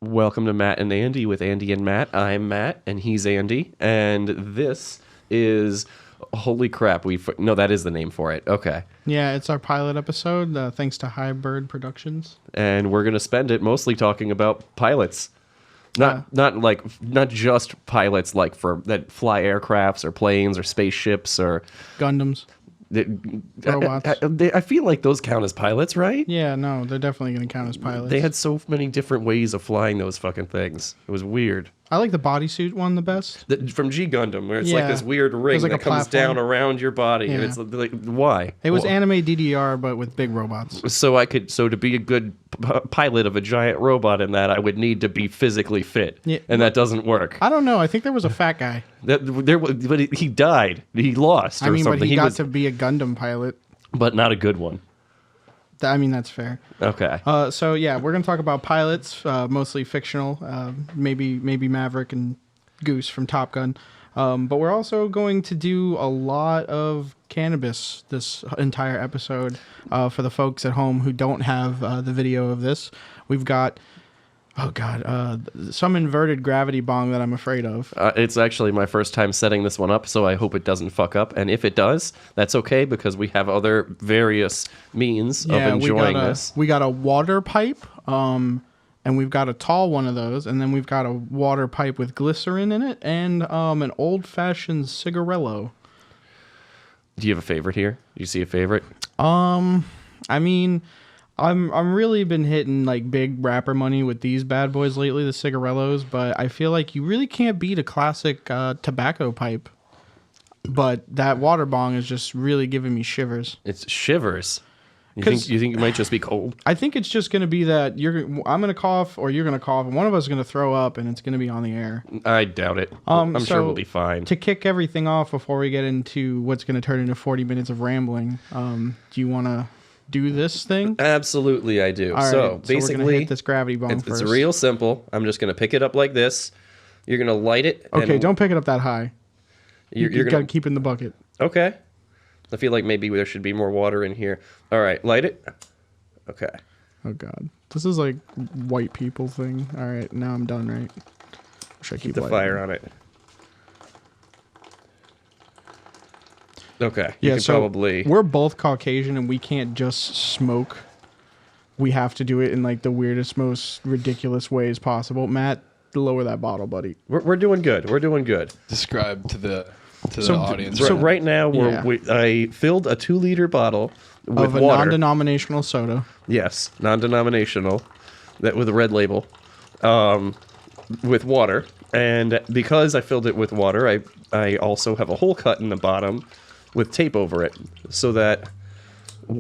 Welcome to Matt and Andy with Andy and Matt. I'm Matt and he's Andy, and this is holy crap. No, that is the name for it. Okay, Yeah, it's our pilot episode, thanks to Hibyrd Productions. and we're gonna spend it mostly talking about pilots. Not just pilots like for that fly aircrafts or planes or spaceships or Gundams. Robots. I feel like those count as pilots, right? Yeah, no, they're definitely going to count as pilots. They had so many different ways of flying those fucking things. It was weird. I like the bodysuit one the best. From G Gundam, where it's like Yeah. this weird ring like that a comes platform. down around your body, and Yeah. it's like, why? It was Well, anime DDR, but with big robots. so to be a good pilot of a giant robot in that, I would need to be physically fit, Yeah. and that doesn't work. I don't know. I think there was a fat guy. But he died. He lost or something. But he got was, to be a Gundam pilot. but not a good one. I mean, that's fair. Okay. So yeah, we're gonna talk about pilots, mostly fictional. Maybe Maverick and Goose from Top Gun. But we're also going to do a lot of cannabis this entire episode. For the folks at home who don't have the video of this, we've got some inverted gravity bong that I'm afraid of. It's actually my first time setting this one up, so I hope it doesn't fuck up. And if it does, that's okay because we have other various means of enjoying this. We got a water pipe, and we've got a tall one of those, and then we've got a water pipe with glycerin in it, and an old-fashioned cigarello. Do you have a favorite here? Do you see a favorite? I mean, I'm really been hitting like big rapper money with these bad boys lately, the cigarellos, but I feel like you really can't beat a classic tobacco pipe. But that water bong is just really giving me shivers. It's shivers. You think it might just be cold? I think it's just going to be that I'm going to cough or you're going to cough and one of us is going to throw up and it's going to be on the air. I doubt it. I'm sure so we'll be fine. To kick everything off before we get into what's going to turn into 40 minutes of rambling, do you want to do this thing? Absolutely, I do. All right, so we're gonna hit this gravity bong it's first. real simple. I'm just going to pick it up like this. You're going to light it. Okay, and don't pick it up that high. You're You got to going to... keep it in the bucket. Okay. I feel like maybe there should be more water in here. All right, light it. Okay. Oh God, this is like white people thing. All right, now I'm done. Right? Should I Keep the fire on it. Okay. You can probably... We're both Caucasian and we can't just smoke. We have to do it in like the weirdest, most ridiculous ways possible. Matt, lower that bottle, buddy. We're doing good. We're doing good. Describe to the audience. So right now, Yeah. I filled a 2-liter bottle with Of a water. non-denominational soda. Yes, non-denominational, that with a red label, with water. And because I filled it with water, I also have a hole cut in the bottom with tape over it, so that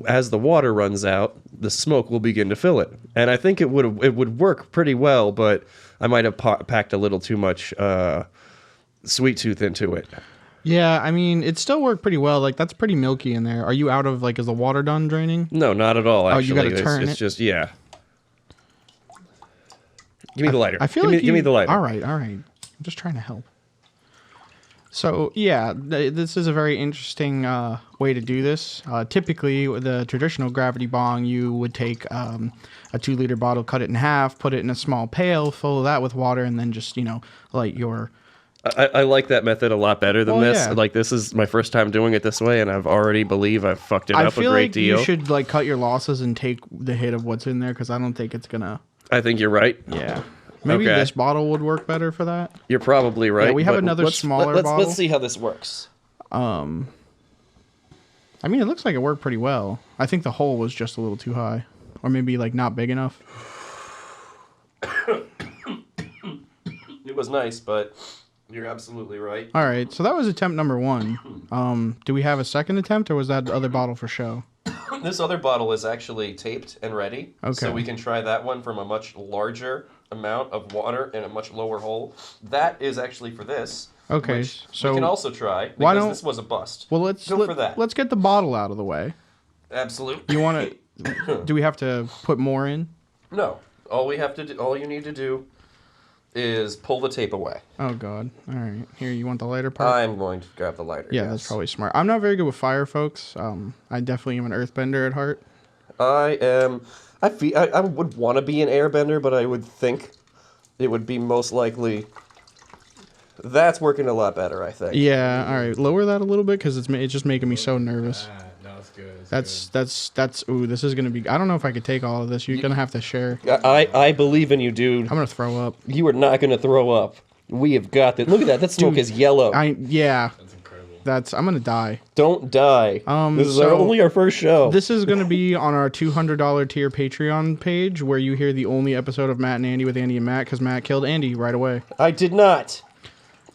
as the water runs out, the smoke will begin to fill it. And I think it would work pretty well, but I might have packed a little too much sweet tooth into it. Yeah, I mean, it still worked pretty well. Like, that's pretty milky in there. Are you out of, like, is the water done draining? No, not at all, actually. Oh, you gotta turn it's it? just, yeah. Give me the lighter. I feel like give me the lighter. All right. I'm just trying to help. So, yeah, this is a very interesting way to do this. Typically, with the traditional gravity bong, you would take a 2-liter bottle, cut it in half, put it in a small pail, fill that with water, and then just, light your... I like that method a lot better than this. Yeah. Like, this is my first time doing it this way, and I've fucked it I up a feel great like deal. you should, like, cut your losses and take the hit of what's in there, because I don't think it's going to... I think you're right. Yeah. Maybe Okay. this bottle would work better for that. You're probably right. Yeah, we have but another smaller bottle. Let's see how this works. I mean, it looks like it worked pretty well. I think the hole was just a little too high. Or maybe, like, not big enough. It was nice, but you're absolutely right. All right, so that was attempt number 1. Do we have a second attempt, or was that other bottle for show? This other bottle is actually taped and ready. Okay. So we can try that one from a much larger amount of water in a much lower hole. That is actually for this. Okay, which so we can also try why because don't- this was a bust. Well, let's Go for that. let's get the bottle out of the way. Absolutely. You want to? Do we have to put more in? No. All you need to do is pull the tape away. Oh God! All right, here. You want the lighter part? I'm going to grab the lighter. Yeah, yes. that's probably smart. I'm not very good with fire, folks. I definitely am an earthbender at heart. I would want to be an airbender, but I would think it would be most likely... That's working a lot better, I think. Yeah, all right. Lower that a little bit because it's just making me so nervous. No, it's good. That's ooh, this is going to be... I don't know if I could take all of this. You're going to have to share. I believe in you, dude. I'm going to throw up. You are not going to throw up. We have got this. Look at that. That smoke is yellow. Yeah. That's incredible. I'm going to die. Don't die. This is only our first show. This is going to be on our $200 tier Patreon page where you hear the only episode of Matt and Andy with Andy and Matt because Matt killed Andy right away. I did not.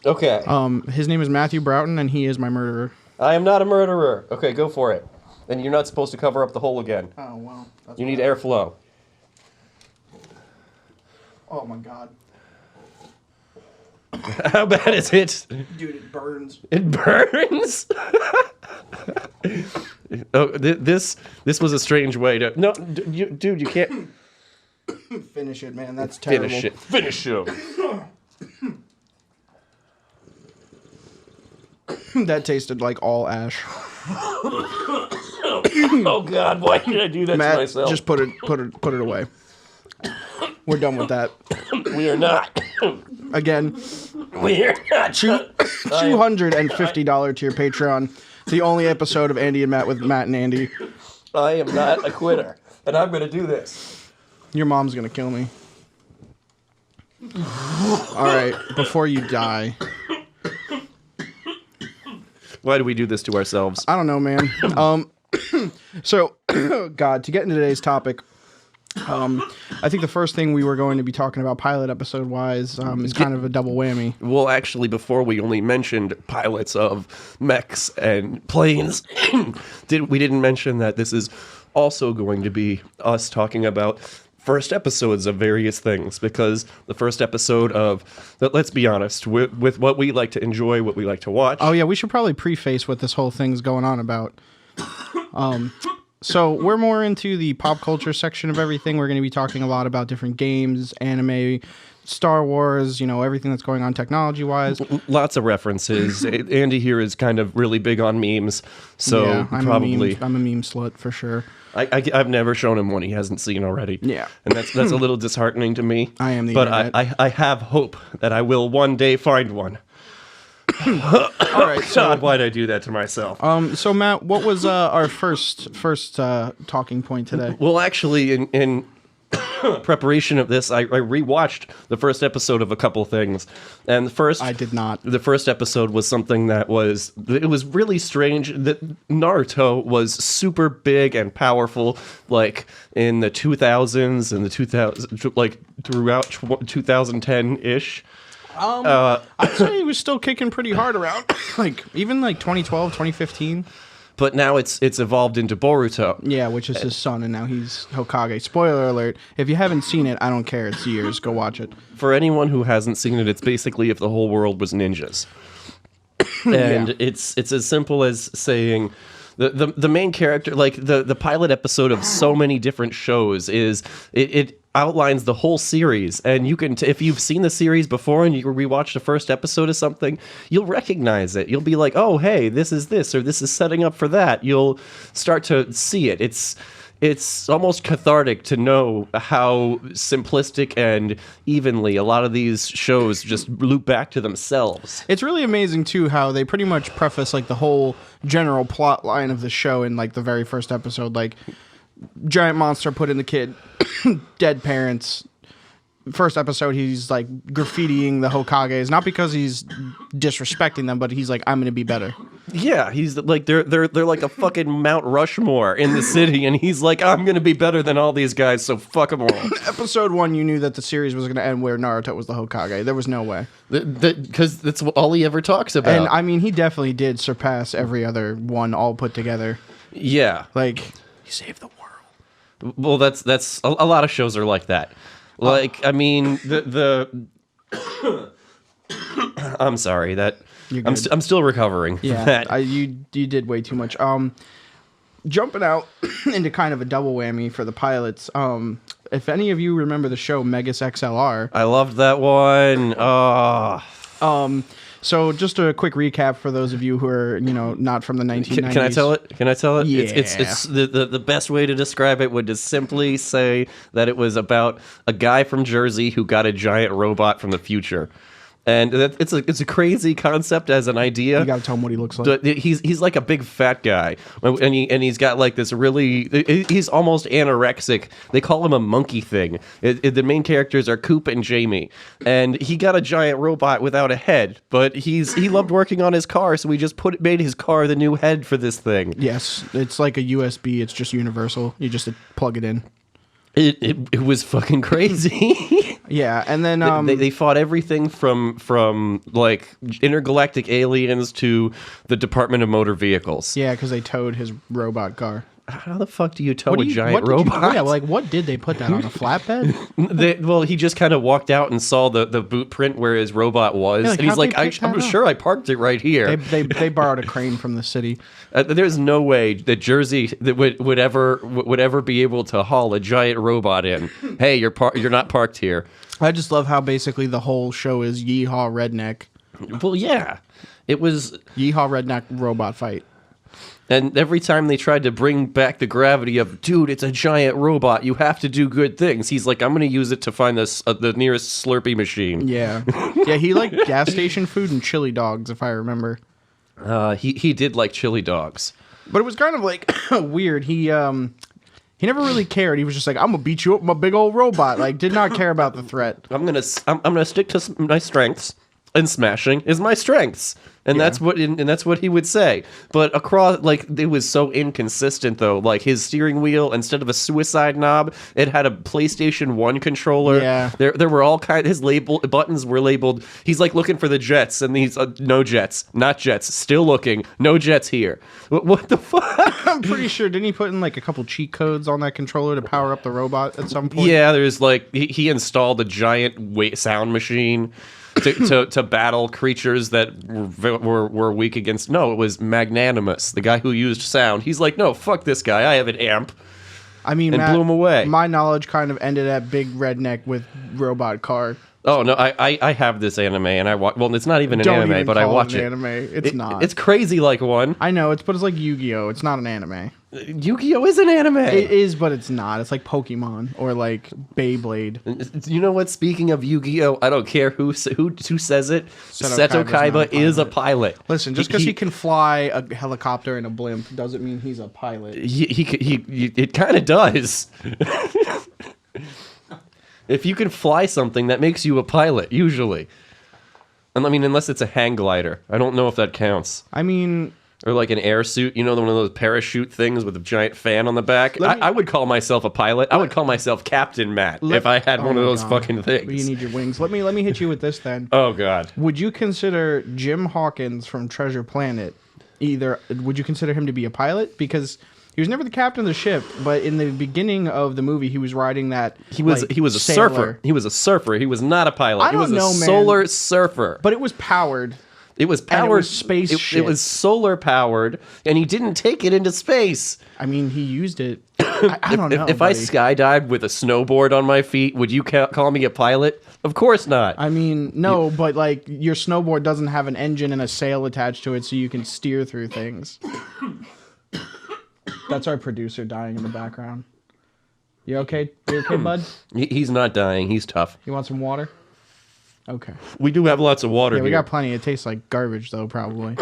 Okay. His name is Matthew Broughton, and he is my murderer. I am not a murderer. Okay, go for it. And you're not supposed to cover up the hole again. Oh, wow. You need airflow. Oh, my God. How bad is it? Dude, it burns. It burns? Oh, this was a strange way to... No, dude, you can't... Finish it, man. That's terrible. Finish it. Finish him. That tasted like all ash. Oh God! Why did I do that Matt, to myself? just put it away. We're done with that. We are not. Again, We are not. $250 to your Patreon. The only episode of Andy and Matt with Matt and Andy. I am not a quitter, and I'm gonna do this. Your mom's gonna kill me. All right, before you die. Why do we do this to ourselves? I don't know, man. So, God, to get into today's topic, I think the first thing we were going to be talking about pilot episode wise is kind of a double whammy. Well, actually, before we only mentioned pilots of mechs and planes, we didn't mention that this is also going to be us talking about first episodes of various things, because the first episode of, let's be honest, with what we like to enjoy, what we like to watch. Oh yeah, we should probably preface what this whole thing's going on about. So we're more into the pop culture section of everything. We're going to be talking a lot about different games, anime, Star Wars, everything that's going on technology-wise. Lots of references. Andy here is kind of really big on memes, so yeah, I'm probably... a meme slut for sure. I've never shown him one he hasn't seen already. Yeah. And that's a little disheartening to me. I am the But internet. I have hope that I will one day find one. All right, God, why'd I do that to myself? So Matt, what was our first talking point today? Well, actually, in preparation of this, I rewatched the first episode of a couple things, and I did not. The first episode was something that was really strange. That Naruto was super big and powerful, like in the 2000s and the 2000s, like throughout 2010-ish. I'd say he was still kicking pretty hard around, even 2012, 2015. But now it's evolved into Boruto. Yeah, which is his son, and now he's Hokage. Spoiler alert. If you haven't seen it, I don't care. It's years. Go watch it. For anyone who hasn't seen it, it's basically if the whole world was ninjas. And Yeah. it's as simple as saying the main character, like the pilot episode of so many different shows, is it outlines the whole series, and you can if you've seen the series before and you rewatch the first episode of something, you'll recognize it. You'll be like, oh hey, this is this, or this is setting up for that. You'll start to see it. It's almost cathartic to know how simplistic and evenly a lot of these shows just loop back to themselves. It's really amazing, too, how they pretty much preface, the whole general plot line of the show in, the very first episode. Giant monster put in the kid, dead parents. First episode, he's, graffitiing the Hokages. Not because he's disrespecting them, but he's like, I'm going to be better. Yeah, he's like they're like a fucking Mount Rushmore in the city, and he's like, I'm gonna be better than all these guys, so fuck them all. Episode 1, you knew that the series was going to end where Naruto was the Hokage. There was no way. Because that's all he ever talks about. And I mean, he definitely did surpass every other one all put together. Yeah, He saved the world. well, that's a lot of shows are like that. I mean, the I'm sorry that I'm still recovering from that. You did way too much. Jumping out into kind of a double whammy for the pilots. If any of you remember the show Megas XLR, I loved that one. So just a quick recap for those of you who are, not from the 1990s. Can I tell it? Can I tell it? Yeah. It's the best way to describe it would just simply say that it was about a guy from Jersey who got a giant robot from the future. And it's a crazy concept as an idea. You gotta tell him what he looks like. But he's like a big fat guy, and he's got like this really, he's almost anorexic. They call him a monkey thing. The main characters are Coop and Jamie, and he got a giant robot without a head. But he loved working on his car, so he just made his car the new head for this thing. Yes, it's like a USB. It's just universal. You just plug it in. It was fucking crazy. Yeah, and then they fought everything from like intergalactic aliens to the Department of Motor Vehicles. yeah, because they towed his robot car. How the fuck do you tow a giant what did robot? yeah, like what did they put that on a flatbed? Well, he just kind of walked out and saw the boot print where his robot was, Yeah, like, and he's how'd like, they pick I'm that up?" sure I parked it right here. They borrowed a crane from the city. There's no way that Jersey that would ever be able to haul a giant robot in. Hey, you're not parked here. I just love how basically the whole show is yeehaw redneck. Well, yeah, it was. Yeehaw redneck robot fight. And every time they tried to bring back the gravity of, dude, it's a giant robot, you have to do good things. He's like, I'm going to use it to find the nearest Slurpee machine. Yeah. Yeah, he liked gas station food and chili dogs, if I remember. He did like chili dogs. But it was kind of like weird. He never really cared. He was just like, I'm gonna beat you up with my big old robot. Like, did not care about the threat. I'm gonna stick to my strengths, and smashing is my strengths. And Yeah. that's what he would say. But across, like, it was so inconsistent though. Like his steering wheel, instead of a suicide knob, it had a PlayStation 1 controller. Yeah. There were all kind. His buttons were labeled. He's like looking for the jets, and he's no jets, not jets. Still looking, no jets here. What the fuck? I'm pretty sure, didn't he put in like a couple cheat codes on that controller to power up the robot at some point? Yeah, there's like he installed a giant sound machine to battle creatures that were weak against. No, it was Magnanimous, the guy who used sound. He's like, no, fuck this guy. I have an amp. I mean, And Matt, blew him away. My knowledge kind of ended at Big Redneck with Robot Car. Oh no, I have this anime and I watch. Well, it's not even an Don't anime, even but I call watch it it. an anime. It's not. It's crazy like one. I know, but it's like Yu-Gi-Oh! It's not an anime. Yu-Gi-Oh is an anime. It is, but it's not. It's like Pokemon or like Beyblade. You know what? Speaking of Yu-Gi-Oh, I don't care who says it. Kaiba's Seto not Kaiba a is a pilot. Listen, just because he can fly a helicopter and a blimp doesn't mean he's a pilot. It kind of does. If you can fly something, that makes you a pilot, usually. And I mean, unless it's a hang glider. I don't know if that counts. I mean, Or like an air suit, one of those parachute things with a giant fan on the back. Let me- I would call myself a pilot. I would call myself Captain Matt if I had one of my those God. fucking things. You need your wings. Let me hit you with this then. Oh, God. Would you consider Jim Hawkins from Treasure Planet would you consider him to be a pilot? Because he was never the captain of the ship, but in the beginning of the movie, he was riding that. He was a sailor. surfer. He was a surfer. He was not a pilot. I He was don't know, a man. solar surfer. But it was powered. It was And powered. it was space It shit. was solar powered, and he didn't take it into space. I mean, he used it. I don't know. If I buddy. skydived with a snowboard on my feet, would you call me a pilot? Of course not. I mean, no, but like your snowboard doesn't have an engine and a sail attached to it, so you can steer through things. That's our producer dying in the background. You okay? You okay, bud? He's not dying. He's tough. You want some water? Okay. We do have lots of water Yeah, we here. got plenty. It tastes like garbage, though, probably.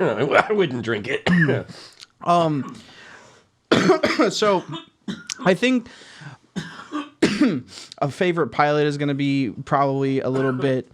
I wouldn't drink it. So, I think a favorite pilot is going to be probably a little bit.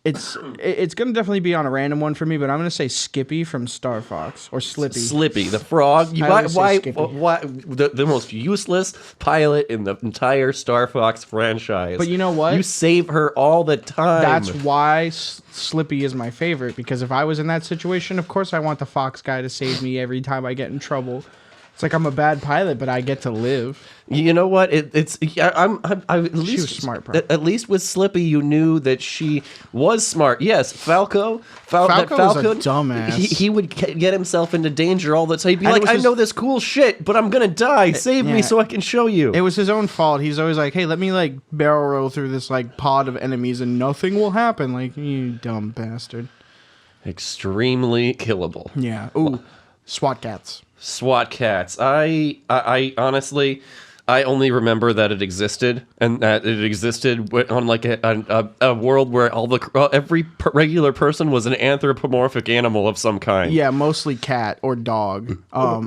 It's going to definitely be on a random one for me, but I'm going to say Skippy from Star Fox or Slippy. Slippy, the frog. I always say Skippy. Why the most useless pilot in the entire Star Fox franchise? But you know what? You save her all the time. That's why Slippy is my favorite, because if I was in that situation, of course I want the Fox guy to save me every time I get in trouble. It's like I'm a bad pilot, but I get to live. You know what? It's I'm at least was smart, bro. At least with Slippy, you knew that she was smart. Yes, Falco was a dumbass. He would get himself into danger all the time. He'd be And it like, was "I his- know this cool shit, but I'm gonna die. Save me yeah. so I can show you." It was his own fault. He's always like, "Hey, let me like barrel roll through this like pod of enemies, and nothing will happen." Like, you dumb bastard. Extremely killable. Yeah. Ooh, SWAT cats. SWAT cats. I honestly, I only remember that it existed, and that it existed on like a world where every regular person was an anthropomorphic animal of some kind. Yeah, mostly cat or dog.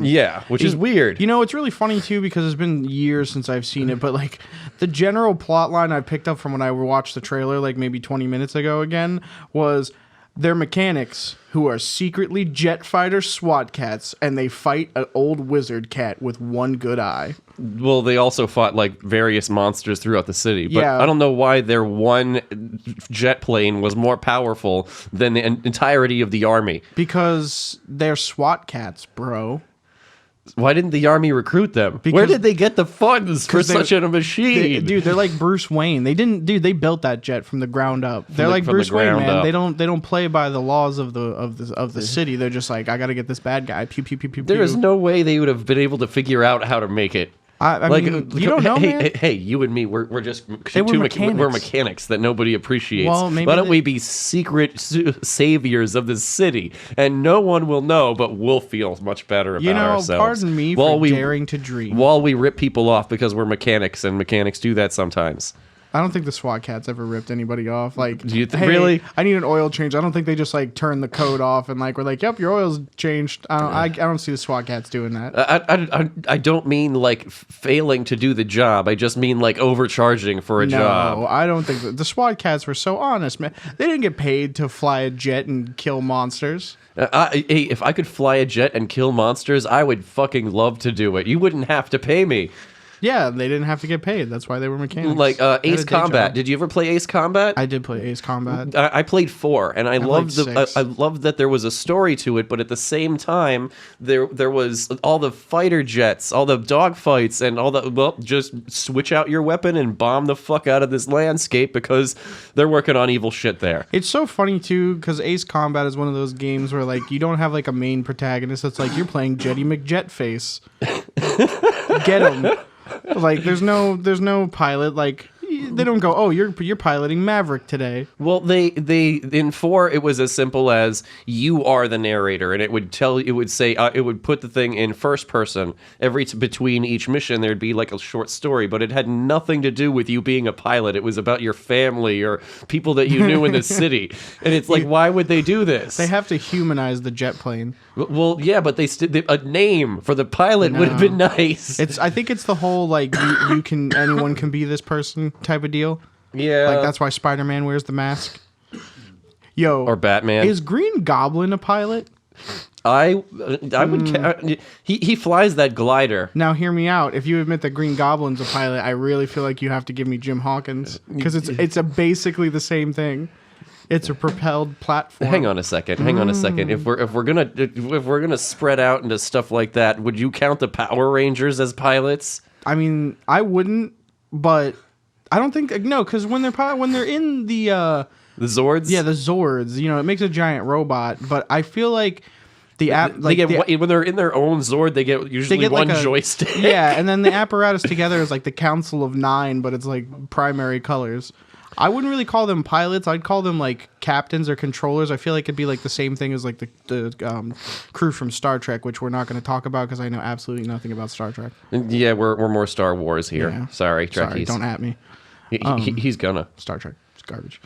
Yeah, which is weird. You know, it's really funny too because it's been years since I've seen it, but like the general plot line I picked up from when I watched the trailer, like maybe 20 minutes ago again, was they're mechanics who are secretly jet fighter SWAT cats, and they fight an old wizard cat with one good eye. Well, they also fought like various monsters throughout the city, but Yeah. I don't know why their one jet plane was more powerful than the entirety of the army. Because they're SWAT cats, bro. Why didn't the army recruit them? Where Because- did they get the funds for 'cause they- such a machine? Dude, they're like Bruce Wayne. They built that jet from the ground up. They're like from the Bruce Wayne, ground man. up. They don't play by the laws of the city. They're just like, I got to get this bad guy. Pew pew pew pew. There pew. is no way they would have been able to figure out how to make it. I mean, you don't know, hey, man. hey, you and me, we're just They were we're mechanics. mechanics that nobody appreciates. Well, maybe Why don't they- we be secret saviors of the city, and no one will know, but we'll feel much better about You know, ourselves. pardon me for daring to dream. While we rip people off because we're mechanics, and mechanics do that sometimes. I don't think the SWAT cats ever ripped anybody off. Like, Do you hey, really? I need an oil change. I don't think they just like turn the code off and like we're like, yep, your oil's changed. I don't see the SWAT cats doing that. I don't mean like failing to do the job. I just mean like overcharging for a No, job. I don't think the SWAT cats were so honest, man. They didn't get paid to fly a jet and kill monsters. Hey, if I could fly a jet and kill monsters, I would fucking love to do it. You wouldn't have to pay me. Yeah, they didn't have to get paid. That's why they were mechanics. Like They had a Ace day Combat. job. Did you ever play Ace Combat? I did play Ace Combat. I played 4, and I loved played 6. I loved that there was a story to it, but at the same time, there was all the fighter jets, all the dogfights, and all the just switch out your weapon and bomb the fuck out of this landscape because they're working on evil shit there. It's so funny too because Ace Combat is one of those games where like you don't have like a main protagonist. It's like you're playing Jetty McJetface. Get him. Like there's no pilot. Like they don't go, oh, you're piloting Maverick today. Well, they in 4 it was as simple as you are the narrator, and it would say it would put the thing in first person. Between each mission there'd be like a short story, but it had nothing to do with you being a pilot. It was about your family or people that you knew in the city, and it's like, why would they do this? They have to humanize the jet plane. Well, yeah, but a name for the pilot would have been nice. I think it's the whole like anyone can be this person type of deal. Yeah, Like that's why Spider-Man wears the mask. Yo, or Batman. Is Green Goblin a pilot? I would. He flies that glider. Now hear me out. If you admit that Green Goblin's a pilot, I really feel like you have to give me Jim Hawkins because it's basically the same thing. It's a propelled platform. Hang on a second. If we're gonna spread out into stuff like that, would you count the Power Rangers as pilots? I mean, I wouldn't, but I don't think because when they're in the The Zords? the Zords, it makes a giant robot. But I feel like when they're in their own Zord, they get usually one joystick. Yeah, and then the apparatus together is like the Council of 9, but it's like primary colors. I wouldn't really call them pilots. I'd call them like captains or controllers. I feel like it'd be like the same thing as like the crew from Star Trek, which we're not going to talk about because I know absolutely nothing about Star Trek. Yeah, we're more Star Wars here. Yeah. Sorry, Trekkies. Sorry, don't at me. He's gonna. Star Trek. It's garbage.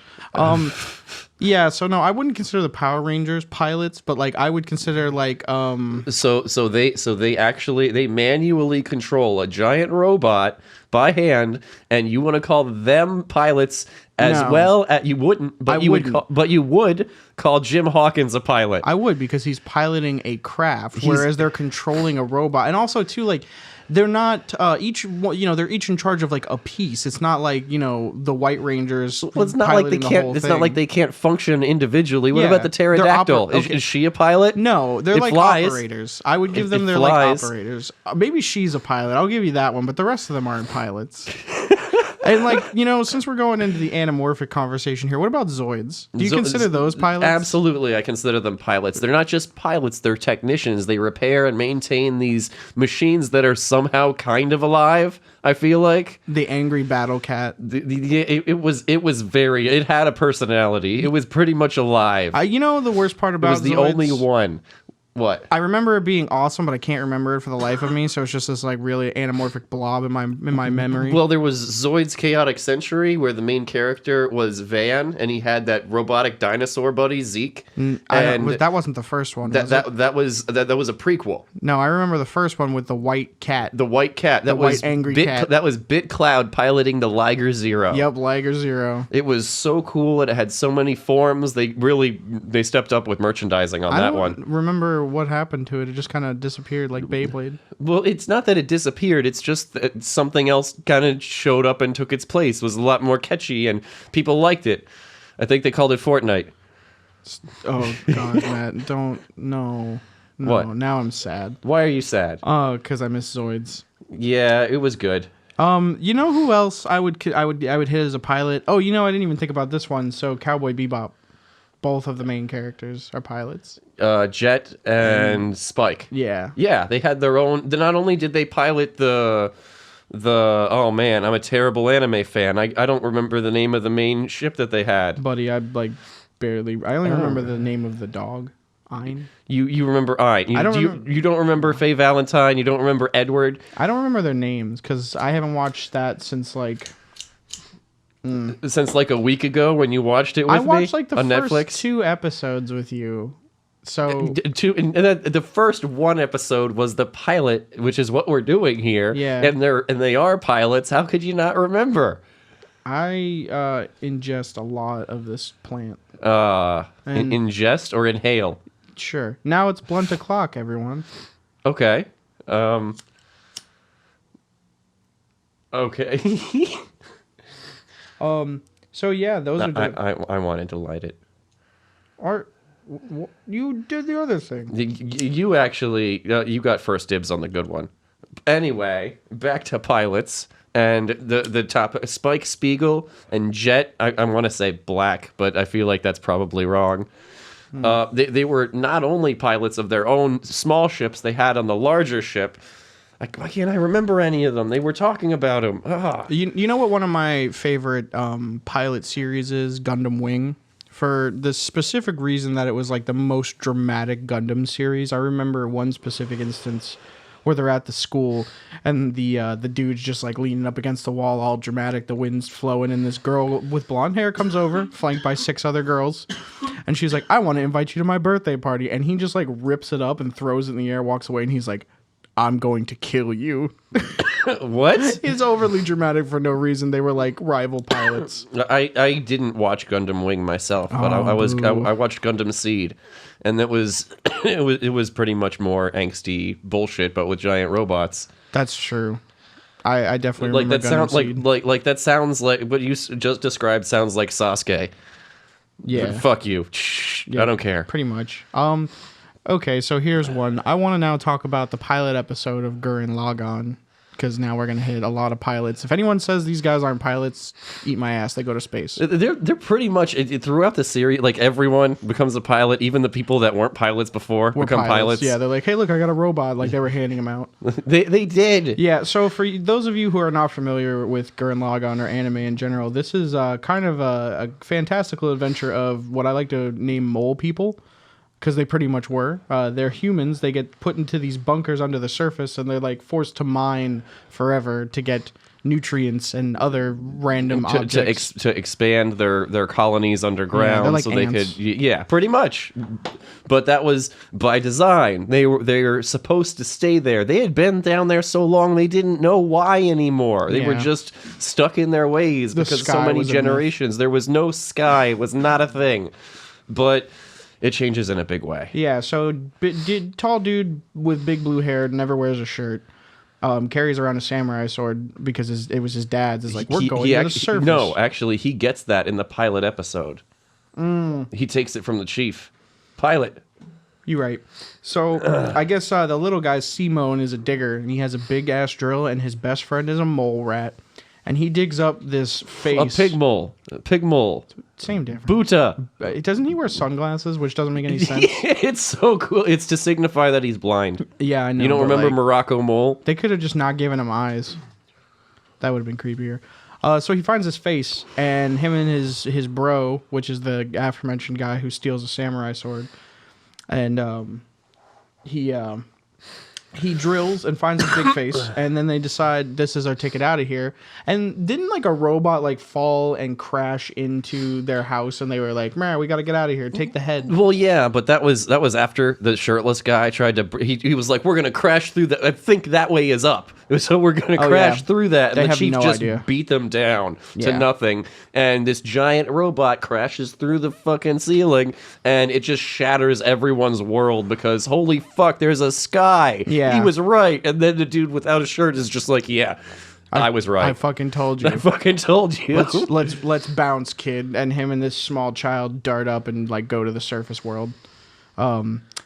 Yeah, so no, I wouldn't consider the Power Rangers pilots, but like I would consider like So they manually control a giant robot by hand, and you want to call them pilots as No. well? You wouldn't, but you would call Jim Hawkins a pilot. I would because he's piloting a craft, whereas they're controlling a robot, and also too like they're not each one, they're each in charge of like a piece. It's not like the White Rangers. Well, it's not like they can't. It's not like they can't function individually. What about the pterodactyl? Is she a pilot? No, they're like operators. I would give them their like operators. Maybe she's a pilot. I'll give you that one, but the rest of them aren't pilots. And like, since we're going into the anamorphic conversation here, what about Zoids? Do you consider those pilots? Absolutely, I consider them pilots. They're not just pilots, they're technicians. They repair and maintain these machines that are somehow kind of alive, I feel like. The angry battle cat. It had a personality. It was pretty much alive. The worst part about it was the Zoids? only one. What? I remember it being awesome, but I can't remember it for the life of me. So it's just this like really anamorphic blob in my memory. Well, there was Zoid's Chaotic Century, where the main character was Van, and he had that robotic dinosaur buddy Zeke. That wasn't the first one. That was a prequel. No, I remember the first one with the white cat. The white cat. That was angry cat. That was Bit Cloud piloting the Liger Zero. Yep, Liger Zero. It was so cool. It had so many forms. They stepped up with merchandising on that one. Remember what happened to it. It just kind of disappeared like Beyblade. Well, it's not that it disappeared. It's just that something else kind of showed up and took its place. It was a lot more catchy and people liked it. I think they called it Fortnite. Oh, God, Matt. Don't. No. What? Now I'm sad. Why are you sad? Oh, because I miss Zoids. Yeah, it was good. You know who else I would hit as a pilot? Oh, I didn't even think about this one. So Cowboy Bebop. Both of the main characters are pilots. Jet and Spike. Yeah. Yeah, they had their own. Not only did they pilot the oh man, I'm a terrible anime fan. I don't remember the name of the main ship that they had. Buddy, I only remember the name of the dog. Ein. You remember Ein. You don't remember Faye Valentine. You don't remember Edward. I don't remember their names because I haven't watched that since like. Since like a week ago when you watched it with me on Netflix. I watched like the first 2 episodes with you. So the first one episode was the pilot, which is what we're doing here. Yeah. And they are pilots. How could you not remember? I ingest a lot of this plant. Ingest or inhale? Sure. Now it's blunt o'clock, everyone. Okay. Okay. So yeah, those are. I wanted to light it. You did the other thing. You actually you got first dibs on the good one. Anyway, back to pilots and the top Spike Spiegel and Jet. I want to say Black, but I feel like that's probably wrong. They were not only pilots of their own small ships they had on the larger ship. Why can't I remember any of them? They were talking about them. You know what one of my favorite pilot series is? Gundam Wing. For the specific reason that it was like the most dramatic Gundam series. I remember one specific instance where they're at the school and the dude's just like leaning up against the wall, all dramatic. The wind's flowing, and this girl with blonde hair comes over, flanked by 6 other girls, and she's like, "I want to invite you to my birthday party." And he just like rips it up and throws it in the air, walks away, and he's like, "I'm going to kill you." What? It's overly dramatic for no reason. They were like rival pilots. I didn't watch Gundam Wing myself, but I watched Gundam Seed, and it was pretty much more angsty bullshit, but with giant robots. That's true. I definitely like remember that sounds Seed. like that sounds like what you just described sounds like Sasuke. Yeah. Fuck you. Yeah, I don't care. Pretty much. Okay, so here's one. I want to now talk about the pilot episode of Gurren Lagann, because now we're going to hit a lot of pilots. If anyone says these guys aren't pilots, eat my ass. They go to space. They're pretty much, throughout the series, like everyone becomes a pilot. Even the people that weren't pilots before become pilots. Yeah, they're like, "Hey, look, I got a robot." Like they were handing them out. They did. Yeah, so for those of you who are not familiar with Gurren Lagann or anime in general, this is kind of a fantastical adventure of what I like to name mole people. Because they pretty much were. They're humans. They get put into these bunkers under the surface, and they're like forced to mine forever to get nutrients and other random objects. To expand their colonies underground, they're like so ants. they could. Yeah, pretty much. But that was by design. They're supposed to stay there. They had been down there so long they didn't know why anymore. They were just stuck in their ways because so many generations. There was no sky. It was not a thing. But it changes in a big way. Yeah, so tall dude with big blue hair, never wears a shirt. carries around a samurai sword because it was his dad's. It's like, we're going to the surface. No, actually, he gets that in the pilot episode. He takes it from the chief. Pilot. You're right. So I guess the little guy, Simone, is a digger, and he has a big-ass drill, and his best friend is a mole rat. And he digs up this face. A pig mole. Same difference. Buta. Doesn't he wear sunglasses, which doesn't make any sense? It's so cool. It's to signify that he's blind. Yeah, I know. You don't remember like, Morocco Mole? They could have just not given him eyes. That would have been creepier. So he finds his face, and him and his bro, which is the aforementioned guy who steals a samurai sword, and he drills and finds his big face, and then they decide this is our ticket out of here. And didn't like a robot like fall and crash into their house, and they were like, "Man, we got to get out of here. Take the head." Well, yeah, but that was after the shirtless guy tried to. He was like, "We're gonna crash through that. I think that way is up, so we're gonna crash through that." They And the have chief no just idea. beat them down to Yeah. nothing. And this giant robot crashes through the fucking ceiling, and it just shatters everyone's world because holy fuck, there's a sky. Yeah. He was right. And then the dude without a shirt is just like, "Yeah, I was right. I fucking told you. I fucking told you." let's bounce, kid. And him and this small child dart up and like go to the surface world.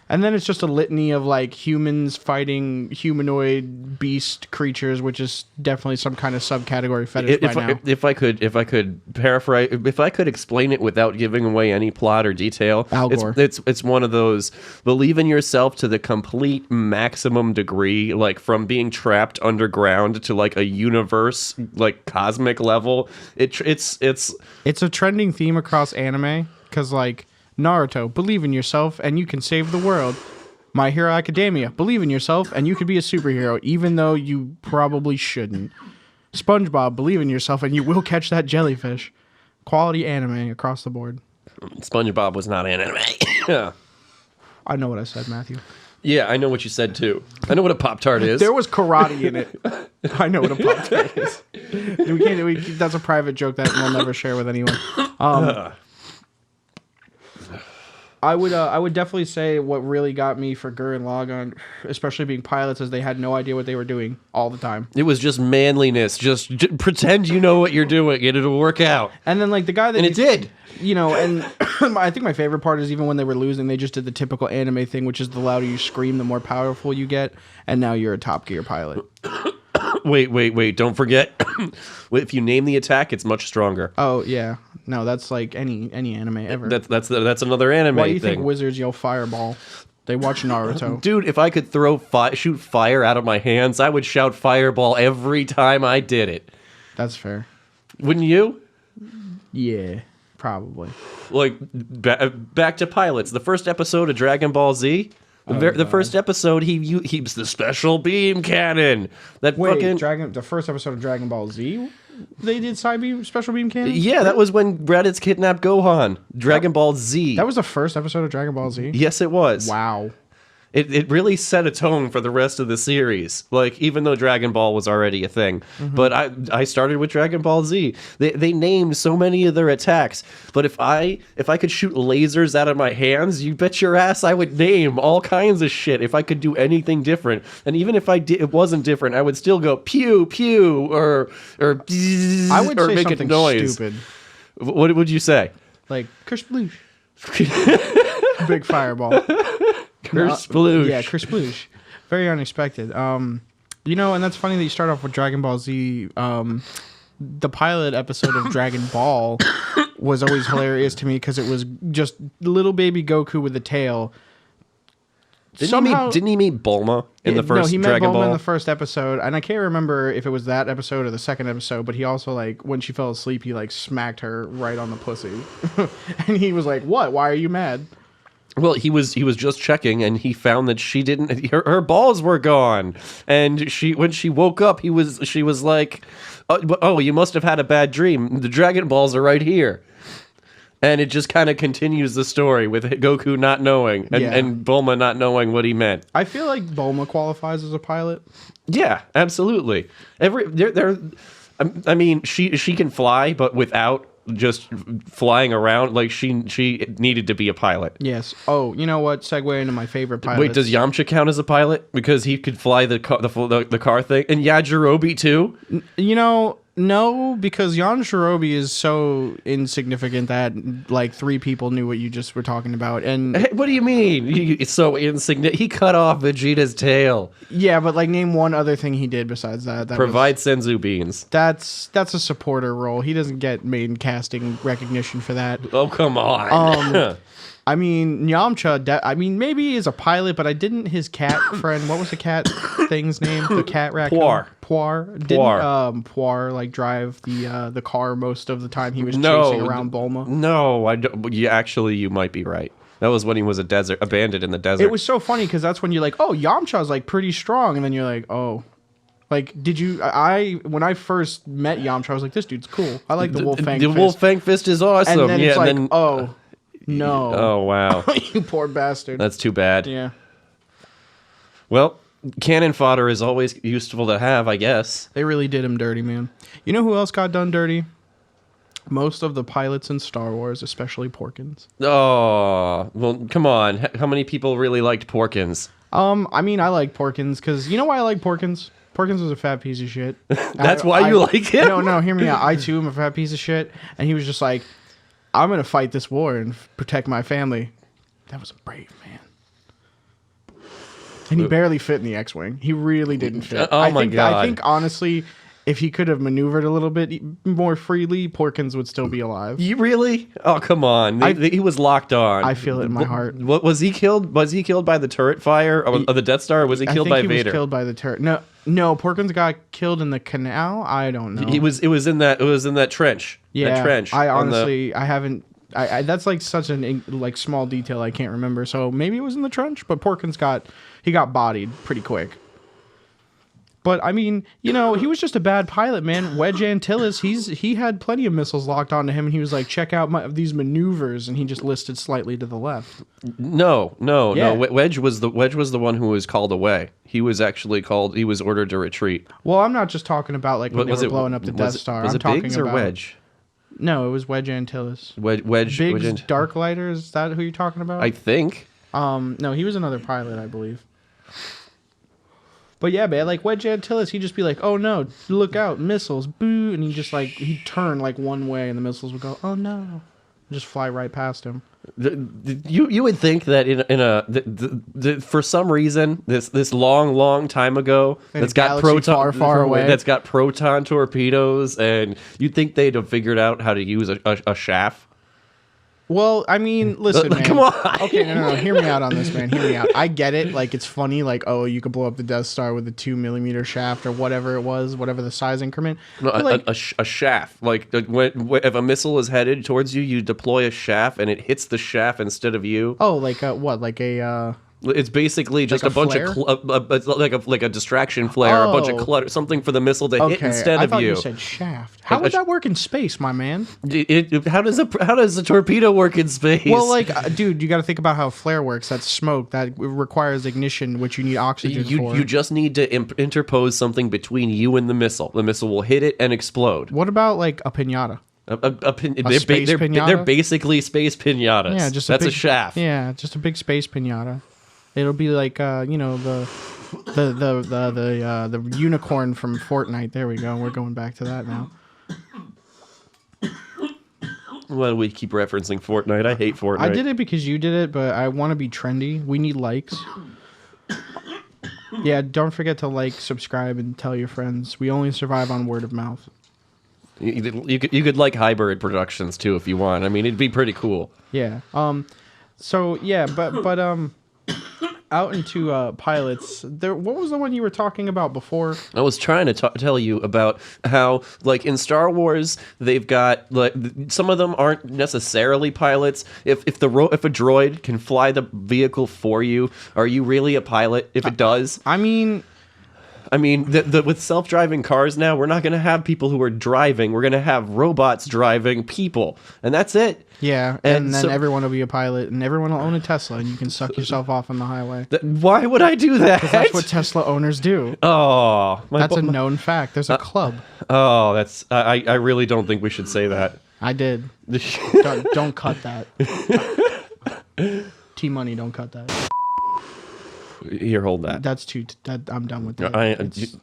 And then it's just a litany of like humans fighting humanoid beast creatures, which is definitely some kind of subcategory fetish by now. If I could paraphrase, if I could explain it without giving away any plot or detail, Al Gore. it's one of those believe in yourself to the complete maximum degree, like from being trapped underground to like a universe, like cosmic level. It's It's a trending theme across anime because like Naruto, believe in yourself and you can save the world. My Hero Academia, believe in yourself and you could be a superhero even though you probably shouldn't. SpongeBob, believe in yourself and you will catch that jellyfish. Quality anime across the board. SpongeBob was not anime. Yeah. I know what I said, Matthew. Yeah, I know what you said too. I know what a Pop-Tart is. There was karate in it. I know what a Pop-Tart is. That's a private joke that we'll never share with anyone. I would definitely say what really got me for Gurren Lagann, especially being pilots, is they had no idea what they were doing all the time. It was just manliness. Just pretend you know what you're doing and it'll work out. And then like the guy that And it did. You know, and I think my favorite part is even when they were losing, they just did the typical anime thing, which is the louder you scream, the more powerful you get, and now you're a Top Gear pilot. Wait! Don't forget. If you name the attack, it's much stronger. Oh yeah, no, that's like any anime ever. That's another anime Why do you thing. think wizards yell fireball? They watch Naruto. Dude, if I could shoot fire out of my hands, I would shout fireball every time I did it. That's fair. Wouldn't you? Yeah, probably. Like back to pilots. The first episode of Dragon Ball Z. The first episode, he was the special beam cannon. That Wait, fucking the first episode of Dragon Ball Z, they did special beam cannon. yeah, that was when Raditz kidnapped Gohan. Dragon Ball Z. That was the first episode of Dragon Ball Z. Yes, it was. Wow. It really set a tone for the rest of the series. Like, even though Dragon Ball was already a thing. Mm-hmm. But I started with Dragon Ball Z. They named so many of their attacks. But if I could shoot lasers out of my hands, you bet your ass I would name all kinds of shit if I could do anything different. And even if it wasn't different, I would still go pew pew or bzzz, I would or say make something a noise. stupid, What would you say? like kersplush, big fireball. Kersploosh. Yeah, kersploosh. Very unexpected. You know, and that's funny that you start off with Dragon Ball Z. The pilot episode of Dragon Ball was always hilarious to me because it was just little baby Goku with a tail. Didn't he meet Bulma in the first No, he met Dragon Bulma Ball? in the first episode, and I can't remember if it was that episode or the second episode, but he also, like, when she fell asleep, he, like, smacked her right on the pussy. And he was like, what? Why are you mad? Well, he was just checking, and he found that she didn't. Her balls were gone, and when she woke up, she was like, "Oh, you must have had a bad dream. The Dragon Balls are right here." And it just kind of continues the story with Goku not knowing and Bulma not knowing what he meant. I feel like Bulma qualifies as a pilot. Yeah, absolutely. I mean, she can fly, but without just flying around. Like she needed to be a pilot. Yes. Oh, you know what? Segue into my favorite pilot. Wait, does Yamcha count as a pilot because he could fly the car thing? And Yajirobe too? You know, no, because Yajirobe is so insignificant that like 3 people knew what you just were talking about. And Hey, what do you mean? It's so insignificant. He cut off Vegeta's tail. yeah, but like name one other thing he did besides that. Provide senzu beans. That's a supporter role. He doesn't get main casting recognition for that. Oh, come on. I mean, Yamcha, I mean, maybe he is a pilot, but I didn't his cat friend. What was the cat thing's name? The cat raccoon? Poir. Didn't Poir like drive the car most of the time he was chasing around Bulma? No, I don't. You might be right. That was when he was abandoned in the desert. It was so funny because that's when you're like, oh, Yamcha's like pretty strong, and then you're like, oh. Like, when I first met Yamcha, I was like, this dude's cool. I like the Wolf Fang Fist. The Wolf Fang Fist is awesome. And then it's like, oh, no. Oh, wow. You poor bastard. That's too bad. Yeah. Well, cannon fodder is always useful to have, I guess. They really did him dirty, man. You know who else got done dirty? Most of the pilots in Star Wars, especially Porkins. Oh, well, come on. How many people really liked Porkins? I mean, I like Porkins because you know why I like Porkins? Porkins was a fat piece of shit. That's why you like him? No, hear me out. I too am a fat piece of shit, and he was just like, I'm gonna fight this war and protect my family. That was a brave man. And he barely fit in the X-wing. He really didn't fit. Oh my God. I think honestly, if he could have maneuvered a little bit more freely, Porkins would still be alive. You really? Oh, come on. He was locked on. I feel it in my heart. What was he killed? Was he killed by the turret fire of the Death Star, or was he killed by Vader? He was killed by the turret. No, Porkins got killed in the canal. I don't know. It was in that trench. Yeah, that trench. I honestly I haven't. That's like such an like small detail I can't remember. So maybe it was in the trench, but Porkins got bodied pretty quick. But I mean, you know, he was just a bad pilot, man. Wedge Antilles, he had plenty of missiles locked onto him, and he was like, check out these maneuvers, and he just listed slightly to the left. No. Yeah. Wedge was the one who was called away. He was actually called. He was ordered to retreat. Well, I'm not just talking about like when they were blowing up the Death Star. Was I'm it talking Biggs or about Wedge? No, it was Wedge Antilles. Wedge. Biggs Darklighter, is that who you're talking about? I think. No, he was another pilot, I believe. But yeah, man, like Wedge Antilles, he'd just be like, oh no, look out, missiles, boo, and he'd turn like one way and the missiles would go, oh no, and just fly right past him. You would think that for some reason this long time ago that's got proton torpedoes, and you'd think they'd have figured out how to use a shaft. Well, I mean, listen, man. Come on. Okay, no. Hear me out on this, man. Hear me out. I get it. Like, it's funny. Like, oh, you could blow up the Death Star with a 2mm shaft or whatever it was, whatever the size increment. No, like, a shaft. Like, if a missile is headed towards you, you deploy a shaft, and it hits the shaft instead of you. Oh, like what? Like a... It's basically just like a bunch of like a distraction flare, a bunch of clutter, something for the missile to hit instead I of thought you. You said shaft. How would that work in space, my man? How does a torpedo work in space? Well, like, dude, you got to think about how flare works. That's smoke that requires ignition, which you need oxygen for. You just need to interpose something between you and the missile. The missile will hit it and explode. What about like a pinata? They're basically space pinatas. Yeah, that's a shaft. Yeah, just a big space pinata. It'll be like you know, the unicorn from Fortnite. There we go. We're going back to that now. Why do we keep referencing Fortnite? I hate Fortnite. I did it because you did it, but I want to be trendy. We need likes. Yeah, don't forget to like, subscribe, and tell your friends. We only survive on word of mouth. You could like Hibyrd Productions too if you want. I mean, it'd be pretty cool. Yeah. So yeah, but out into pilots. What was the one you were talking about before? I was trying to tell you about how, like, in Star Wars, they've got, like, some of them aren't necessarily pilots. If a droid can fly the vehicle for you, are you really a pilot if it does? I mean, with self-driving cars now, we're not going to have people who are driving. We're going to have robots driving people, and that's it. Yeah, and then everyone will be a pilot, and everyone will own a Tesla, and you can suck yourself off on the highway. Why would I do that? Because that's what Tesla owners do. Oh, that's a known fact. There's a club. Oh, I really don't think we should say that. I did. Don't cut that. T-Money, don't cut that. Here, hold that. That's too. I'm done with that.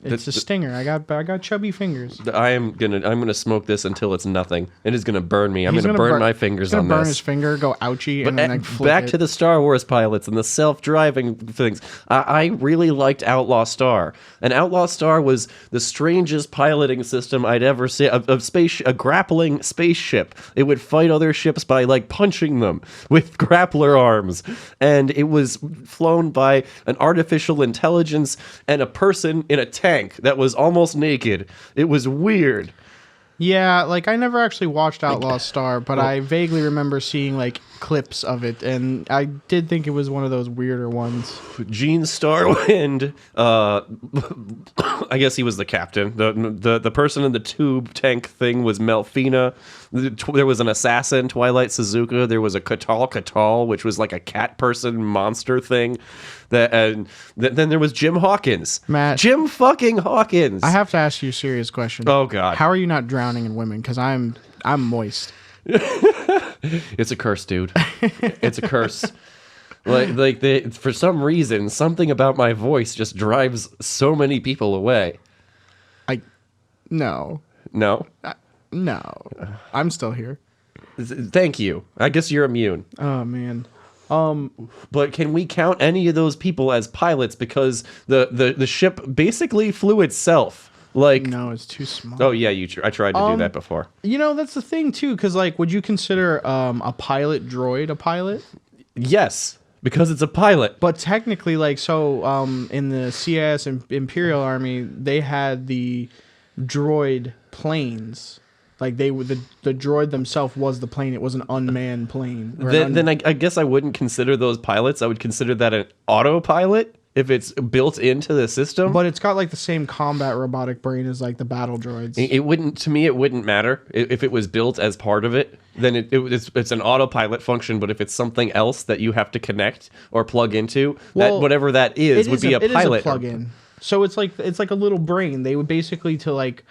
It's a stinger. I got chubby fingers. I'm gonna smoke this until it's nothing. It is gonna burn me. I'm gonna burn my fingers on He's gonna burn this. his finger, go ouchie, and then like flip back it. to the Star Wars pilots and the self-driving things. I really liked Outlaw Star, and Outlaw Star was the strangest piloting system I'd ever seen. A grappling spaceship. It would fight other ships by like punching them with grappler arms, and it was flown by an artificial intelligence and a person in a tank that was almost naked. It was weird. Yeah, like I never actually watched Outlaw Star, but I vaguely remember seeing like clips of it, and I did think it was one of those weirder ones. Gene Starwind, I guess he was the captain. The person in the tube tank thing was Melfina. There was an assassin, Twilight Suzuka. There was a Katal, which was like a cat person monster thing. Then there was Jim Hawkins. Matt. Jim fucking Hawkins. I have to ask you a serious question. Oh, God. How are you not drowning in women? Because I'm moist. It's a curse, dude. It's a curse. For some reason, something about my voice just drives so many people away. No. No? No. I'm still here. Thank you. I guess you're immune. Oh, man. But can we count any of those people as pilots because the ship basically flew itself? Like, no, it's too small. Oh yeah, I tried to do that before. You know, that's the thing too, because like, would you consider a pilot droid a pilot? Yes, because it's a pilot. But technically, like, so in the CIS and Imperial Army, they had the droid planes. Like the droid themselves was the plane. It was an unmanned plane. Then I guess I wouldn't consider those pilots. I would consider that an autopilot if it's built into the system. But it's got like the same combat robotic brain as like the battle droids. It wouldn't, to me, it wouldn't matter if it was built as part of it. Then it's an autopilot function. But if it's something else that you have to connect or plug into, that whatever that is would be a pilot. It is a plug-in. So it's like a little brain. They would basically to like.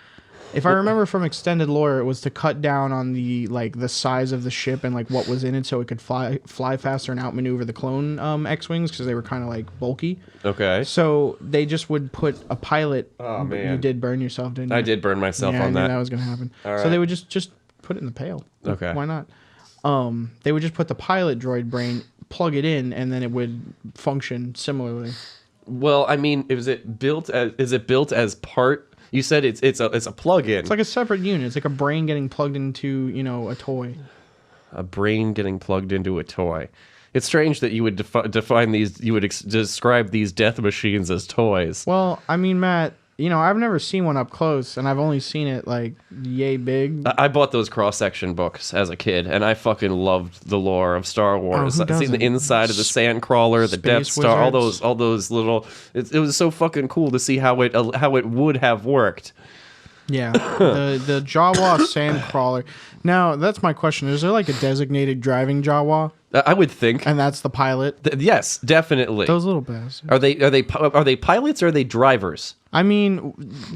If I remember from extended lore, it was to cut down on the size of the ship and like what was in it, so it could fly faster and outmaneuver the clone X-wings because they were kind of like bulky. Okay. So they just would put a pilot. Oh man, you did burn yourself, didn't you? I did burn myself on I knew that. that was gonna happen. All right. So they would just put it in the pail. Okay. Why not? They would just put the pilot droid brain, plug it in, and then it would function similarly. Well, I mean, is it built as part? You said it's a plug-in. It's like a separate unit. It's like a brain getting plugged into, a toy. A brain getting plugged into a toy. It's strange that you would define these. You would describe these death machines as toys. Well, I mean, Matt, I've never seen one up close, and I've only seen it like yay big. I bought those cross-section books as a kid, and I fucking loved the lore of Star Wars. Who I've seen the doesn't? inside of the Sandcrawler, the Death Space Star, Wizards. all those little. It was so fucking cool to see how it would have worked. Yeah, the Jawa Sandcrawler. Now, that's my question. Is there like a designated driving Jawa? I would think. And that's the pilot? Yes, definitely. Those little bastards. Are they pilots or are they drivers? I mean,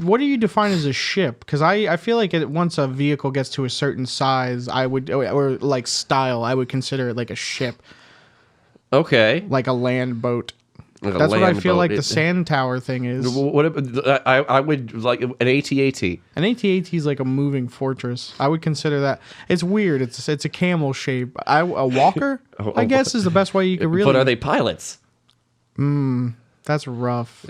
what do you define as a ship? Because I feel like once a vehicle gets to a certain size, or like style, I would consider it like a ship. Okay. Like a land boat. Like That's what I feel like the sand tower thing is. I would like an AT-AT. An AT-AT is like a moving fortress. I would consider that. It's weird. It's a camel shape. A walker, I guess, is the best way you could really. But are they pilots? That's rough.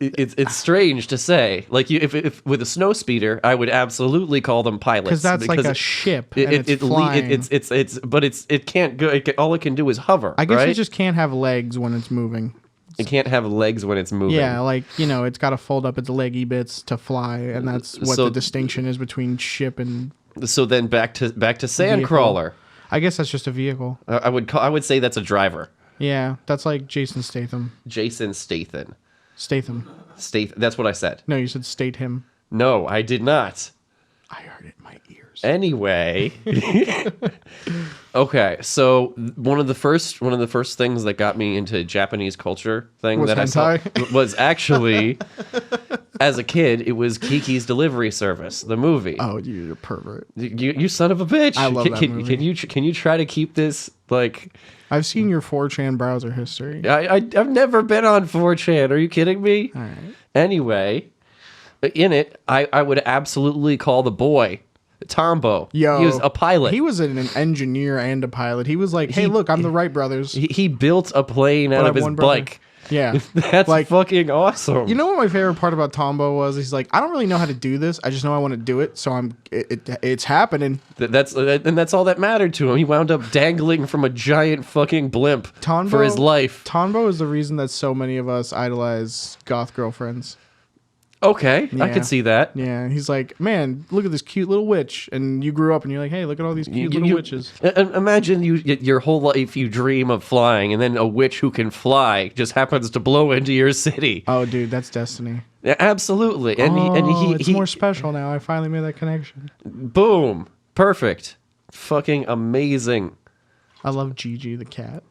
It's strange to say. Like if with a snow speeder, I would absolutely call them pilots because that's like a ship. It's flying. It can't go. All it can do is hover. I guess right? it just can't have legs when it's moving. It can't have legs when it's moving. Yeah, like, it's got to fold up its leggy bits to fly, and that's what the distinction is between ship and. So then back to Sandcrawler. I guess that's just a vehicle. I would say that's a driver. Yeah, that's like Jason Statham. Jason Statham. Statham. That's what I said. No, you said Statham. No, I did not. I heard it in my ears. Anyway. Okay, so one of the first things that got me into Japanese culture thing Was that hentai? I saw was actually as a kid, it was Kiki's Delivery Service, the movie. Oh, you're a pervert. You son of a bitch! I love that movie. Can you try to keep this like? I've seen your 4chan browser history. I've never been on 4chan. Are you kidding me? All right. Anyway, in it, I would absolutely call the boy Tombo. Yo, he was a pilot. He was an engineer and a pilot. He was like, hey, look, I'm the Wright brothers. He built a plane out of his bike. Yeah. That's like, fucking awesome. You know what my favorite part about Tombo was? He's like, I don't really know how to do this. I just know I want to do it. So it's happening. That's all that mattered to him. He wound up dangling from a giant fucking blimp for his life. Tombo is the reason that so many of us idolize goth girlfriends. Okay, yeah. I can see that. Yeah, he's like, man, look at this cute little witch, and you grew up and you're like, hey, look at all these cute little witches. Imagine your whole life you dream of flying, and then a witch who can fly just happens to blow into your city. Oh, dude, that's destiny. Yeah, absolutely, it's more special now. I finally made that connection. Boom, perfect, fucking amazing. I love Gigi the cat.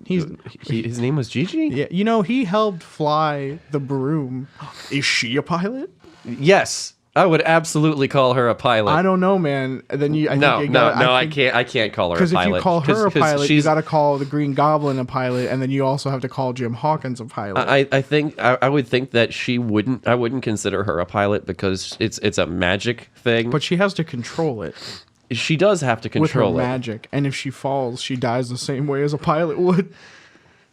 His name was Gigi? Yeah, you know, he helped fly the broom. Is she a pilot? Yes, I would absolutely call her a pilot. I don't know, man. Then I can't call her a pilot. Because if you call her a pilot, you got to call the Green Goblin a pilot, and then you also have to call Jim Hawkins a pilot. I would think that I wouldn't consider her a pilot because it's a magic thing. But she has to control it. She does have to control with her magic, and if she falls, she dies the same way as a pilot would.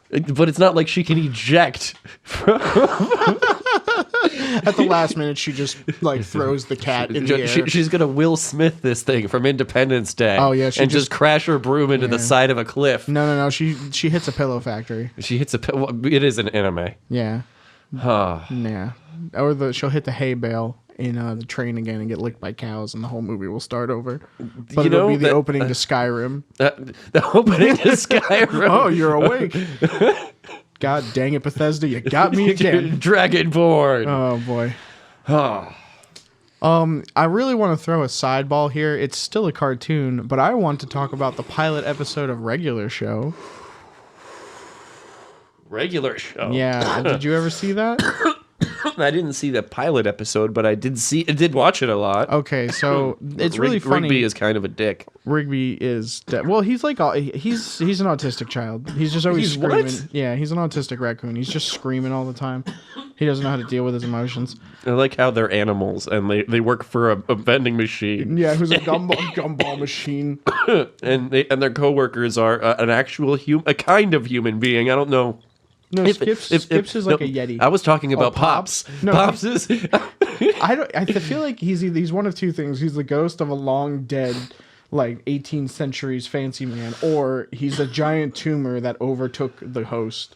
But it's not like she can eject. At the last minute, she just like throws the cat in the air. She's gonna Will Smith this thing from Independence Day. Oh yeah, and just crash her broom into the side of a cliff. No. She hits a pillow factory. She hits it is an anime. Yeah. Yeah. Or she'll hit the hay bale in the train again and get licked by cows, and the whole movie will start over. But it'll be the opening to Skyrim. The opening to Skyrim. Oh, you're awake. God dang it, Bethesda, you got me again. Dragonborn. Oh boy. I really want to throw a sideball here. It's still a cartoon, but I want to talk about the pilot episode of Regular Show. Regular Show. Yeah. Did you ever see that? I didn't see the pilot episode, but I did watch it a lot. Okay, so it's really funny. Rigby is kind of a dick. Rigby is well, he's like he's an autistic child. He's just always screaming. What? Yeah, he's an autistic raccoon. He's just screaming all the time. He doesn't know how to deal with his emotions. I like how they're animals and they work for a vending machine. Yeah, who's a gumball machine. and their coworkers are an actual a kind of human being. I don't know. No, Skips is like a Yeti. I was talking about Pops. No, Pops is. I feel like he's one of two things. He's the ghost of a long dead, like 18th century's fancy man, or he's a giant tumor that overtook the host.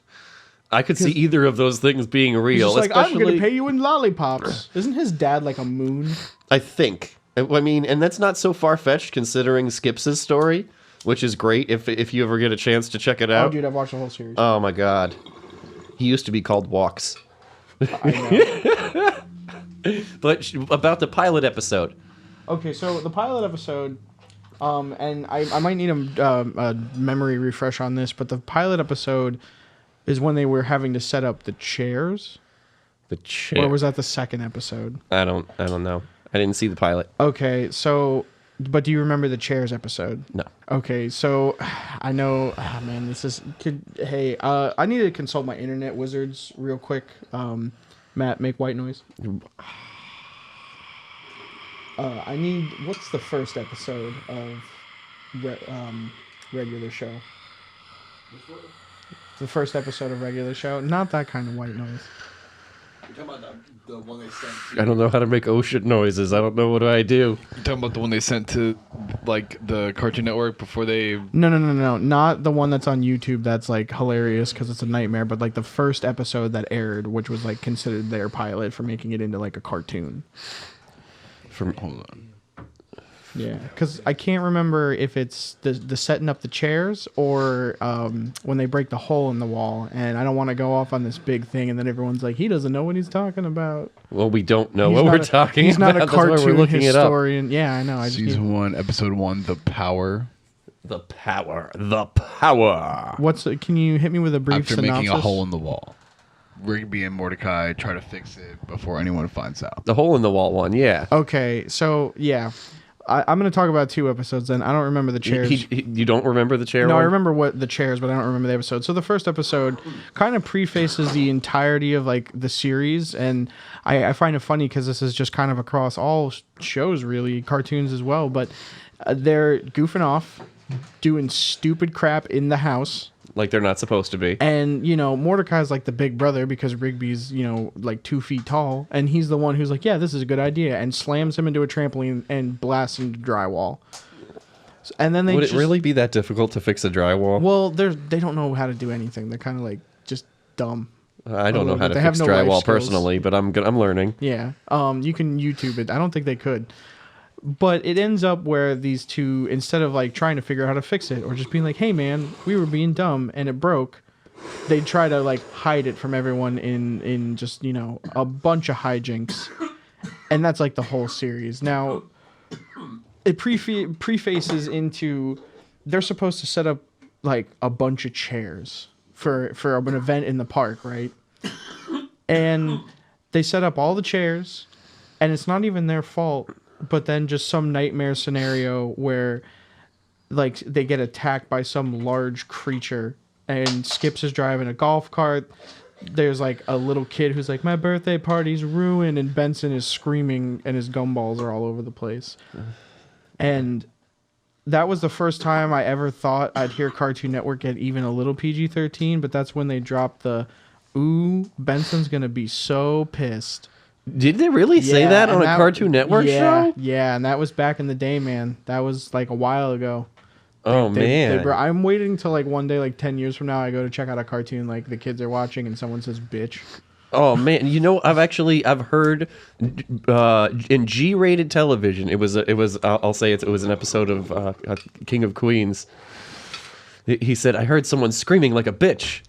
I could see either of those things being real. He's just like, I'm going to pay you in lollipops. Isn't his dad like a moon? I think. I mean, and that's not so far-fetched considering Skips' story, which is great if you ever get a chance to check it out. Oh, dude, I've watched the whole series. Oh, my God. He used to be called Walks. I know. But about the pilot episode. Okay, so the pilot episode, and I might need a memory refresh on this, but the pilot episode is when they were having to set up the chairs. The chair. Or was that the second episode? I don't know. I didn't see the pilot. Okay, so, but do you remember the chairs episode? No. Okay, so I know, man, this is, hey, I need to consult my internet wizards real quick. Matt, make white noise. I need, what's the first episode of Regular Show? The first episode of Regular Show. Not that kind of white noise. You're talking about the one they sent I don't know how to make ocean noises. I don't know what do I do. You're talking about the one they sent to, like, the Cartoon Network before they... No. Not the one that's on YouTube that's, like, hilarious because it's a nightmare, but, like, the first episode that aired, which was, like, considered their pilot for making it into, like, a cartoon. Hold on. Yeah, because I can't remember if it's the setting up the chairs or when they break the hole in the wall, and I don't want to go off on this big thing, and then everyone's like, he doesn't know what he's talking about. Well, we don't know what we're talking about. He's not a cartoon looking historian. Yeah, I know. Season 1, Episode 1, The Power. The Power. The Power. Can you hit me with a brief synopsis? After making a hole in the wall. Rigby and Mordecai try to fix it before anyone finds out. The hole in the wall one, yeah. Okay, so yeah, I'm going to talk about 2 episodes. Then I don't remember the chairs. You don't remember the chair? No, one? I remember what the chairs, but I don't remember the episode. So the first episode kind of prefaces the entirety of like the series, and I find it funny because this is just kind of across all shows, really, cartoons as well. But they're goofing off, doing stupid crap in the house. Like they're not supposed to be. And, you know, Mordecai's like the big brother because Rigby's, you know, like 2 feet tall. And he's the one who's like, yeah, this is a good idea. And slams him into a trampoline and blasts into drywall. And then Would it really be that difficult to fix a drywall? Well, they don't know how to do anything. They're kind of like just dumb. I don't know how to They fix have no life drywall skills. personally, but I'm learning. Yeah. You can YouTube it. I don't think they could. But it ends up where these 2, instead of like trying to figure out how to fix it or just being like, hey man, we were being dumb and it broke, they try to like hide it from everyone in just, you know, a bunch of hijinks. And that's like the whole series. Now, it prefaces into they're supposed to set up like a bunch of chairs for an event in the park, right? And they set up all the chairs, and it's not even their fault. But then just some nightmare scenario where like they get attacked by some large creature, and Skips is driving a golf cart. There's like a little kid who's like, my birthday party's ruined, and Benson is screaming and his gumballs are all over the place. And that was the first time I ever thought I'd hear Cartoon Network get even a little PG-13, but that's when they dropped the, ooh, Benson's gonna be so pissed. Did they really say that on a Cartoon Network show? Yeah, and that was back in the day, man. That was like a while ago. Man. I'm waiting till like one day, like 10 years from now, I go to check out a cartoon like the kids are watching and someone says bitch. Oh man, you know, I've heard in G-rated television, it was I'll say it was an episode of King of Queens. He said, I heard someone screaming like a bitch.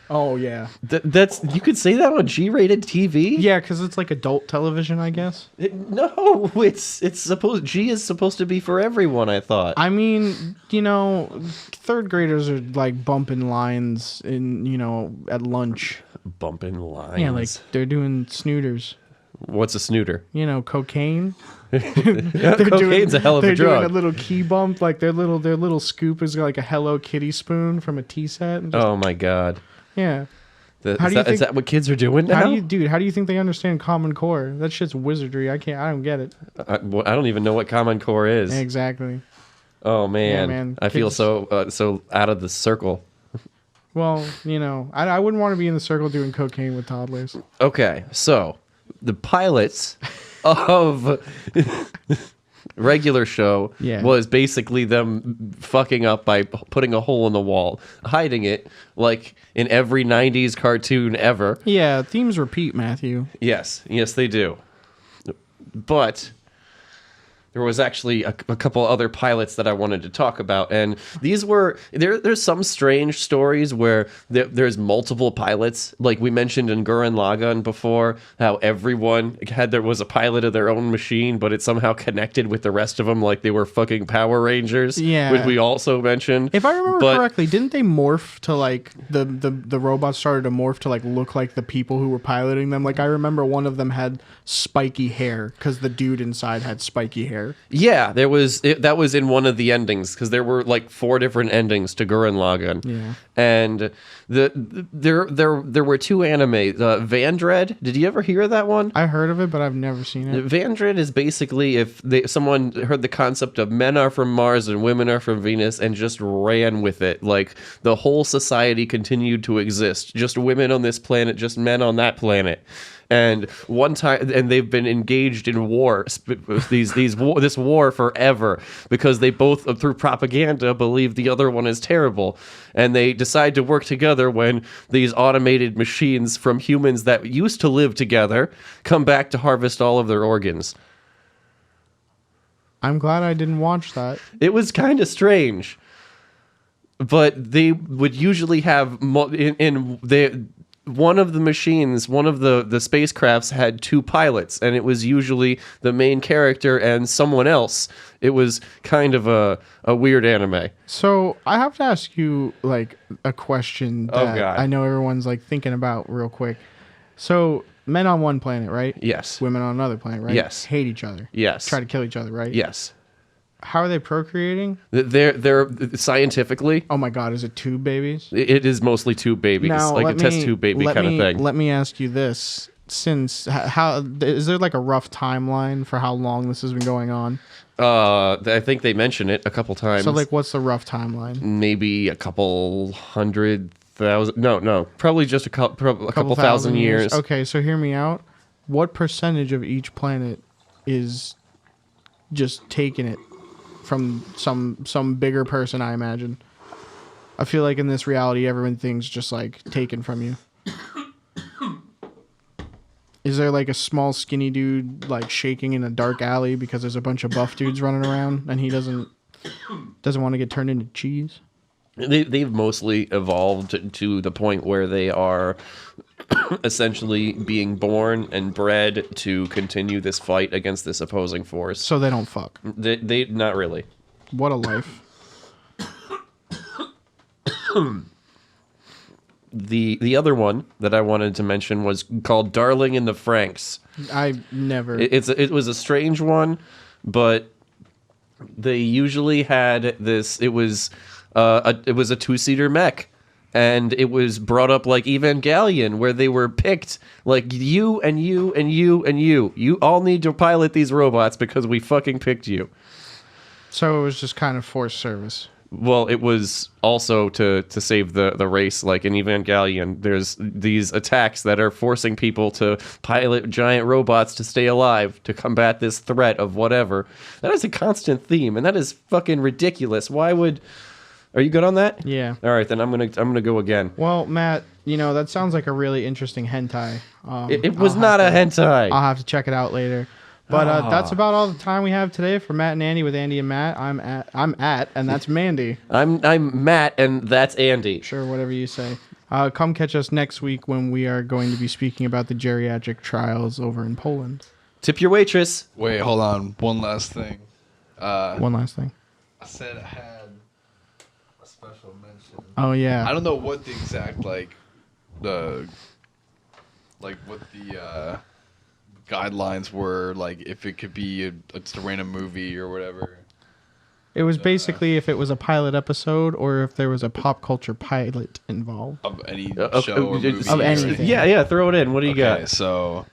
Oh yeah, That's you could say that on G-rated TV? yeah, because it's like adult television, I guess. No, it's supposed G is supposed to be for everyone. I thought. I mean, you know, 3rd graders are like bumping lines in, you know, at lunch. Bumping lines. Yeah, like they're doing snooters. What's a snooter? You know, cocaine. Cocaine's a hell of a They're doing drug. a little key bump, like their little scoop is like a Hello Kitty spoon from a tea set. And just, Oh my god. yeah. Is that what kids are doing now? How do you think they understand Common Core? That shit's wizardry. I don't get it. I don't even know what Common Core is. Exactly. Oh man, Yeah, man. I feel Kids- so out of the circle. Well, you know, I wouldn't want to be in the circle doing cocaine with toddlers. Okay, so the pilots of regular show Yeah. was basically them fucking up by putting a hole in the wall, hiding it like in every 90s cartoon ever. Yeah, themes repeat, Matthew. Yes, they do. But there was actually a couple other pilots that I wanted to talk about, and these were there's some strange stories where there's multiple pilots, like we mentioned in Gurren Lagann before, how everyone there was a pilot of their own machine, but it somehow connected with the rest of them, like they were fucking Power Rangers. Yeah. which we also mentioned. If I remember But- correctly, didn't they morph to like the robots started to morph to like look like the people who were piloting them? Like I remember one of them had spiky hair because the dude inside had spiky hair. Yeah, that was in one of the endings, because there were like 4 different endings to Gurren Lagann. Yeah. And there were 2 anime. Vandred, did you ever hear that one? I heard of it, but I've never seen it. Vandred is basically if someone heard the concept of men are from Mars and women are from Venus and just ran with it. Like the whole society continued to exist. Just women on this planet, just men on that planet. And one time, and they've been engaged in war, this war forever, because they both, through propaganda, believe the other one is terrible, and they decide to work together when these automated machines from humans that used to live together come back to harvest all of their organs. I'm glad I didn't watch that. It was kind of strange, but they would usually have one of the machines, one of the spacecrafts had 2 pilots, and it was usually the main character and someone else. It was kind of a weird anime. So I have to ask you like a question that God. I know everyone's like thinking about real quick. So men on one planet, right? Yes. Women on another planet, right? Yes. Hate each other. Yes. Try to kill each other, right? Yes. How are they procreating? They're scientifically, Oh my God, is it tube babies? it is mostly tube babies, like a test tube baby kind of thing. Let me ask you this: since how is there like a rough timeline for how long this has been going on? I think they mention it a couple times. So like, what's the rough timeline? Maybe a couple 100,000. No, probably just a couple thousand years. Okay, so hear me out. What percentage of each planet is just taking it from some bigger person? I imagine. I feel like in this reality, everything's just like taken from you. Is there like a small skinny dude like shaking in a dark alley because there's a bunch of buff dudes running around and he doesn't want to get turned into cheese? They've mostly evolved to the point where they are essentially being born and bred to continue this fight against this opposing force. So they don't fuck. They not really. What a life. The other one that I wanted to mention was called Darling in the Franks. I never. It was a strange one, but they usually had this. It was a 2-seater mech, and it was brought up like Evangelion, where they were picked like you and you and you and you. You all need to pilot these robots because we fucking picked you. So it was just kind of forced service. Well, it was also to save the race. Like in Evangelion, there's these attacks that are forcing people to pilot giant robots to stay alive, to combat this threat of whatever. That is a constant theme, and that is fucking ridiculous. Why would... Are you good on that? Yeah. All right, then I'm gonna go again. Well, Matt, that sounds like a really interesting hentai. It was not a hentai. I'll have to check it out later. But that's about all the time we have today for Matt and Andy with Andy and Matt. I'm at, and that's Mandy. I'm Matt, and that's Andy. Sure, whatever you say. Come catch us next week when we are going to be speaking about the geriatric trials over in Poland. Tip your waitress. Wait, hold on. One last thing. One last thing. I said I had a special mention. Oh yeah. I don't know what the exact guidelines were, like if it could be just a random movie or whatever. It was basically if it was a pilot episode or if there was a pop culture pilot involved. Of any show or movie. Of anything. Yeah, throw it in. What do you got? So,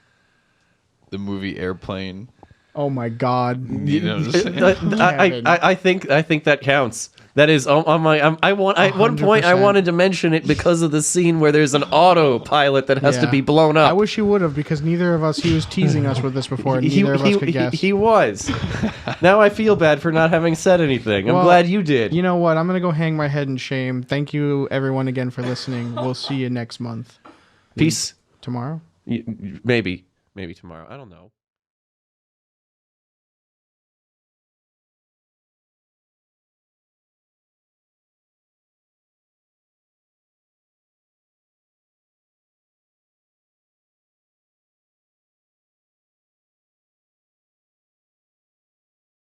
the movie Airplane. Oh my God. You know what I'm saying? I think that counts. That is on my. At one point I 100%. wanted to mention it because of the scene where there's an autopilot that has to Yeah. be blown up. I wish you would have, because neither of us, he was teasing us with this before, and neither of us could guess. He was. Now I feel bad for not having said anything. I'm Well, glad you did. You know what? I'm going to go hang my head in shame. Thank you, everyone, again for listening. We'll see you next month. Peace. Tomorrow? Maybe tomorrow. I don't know.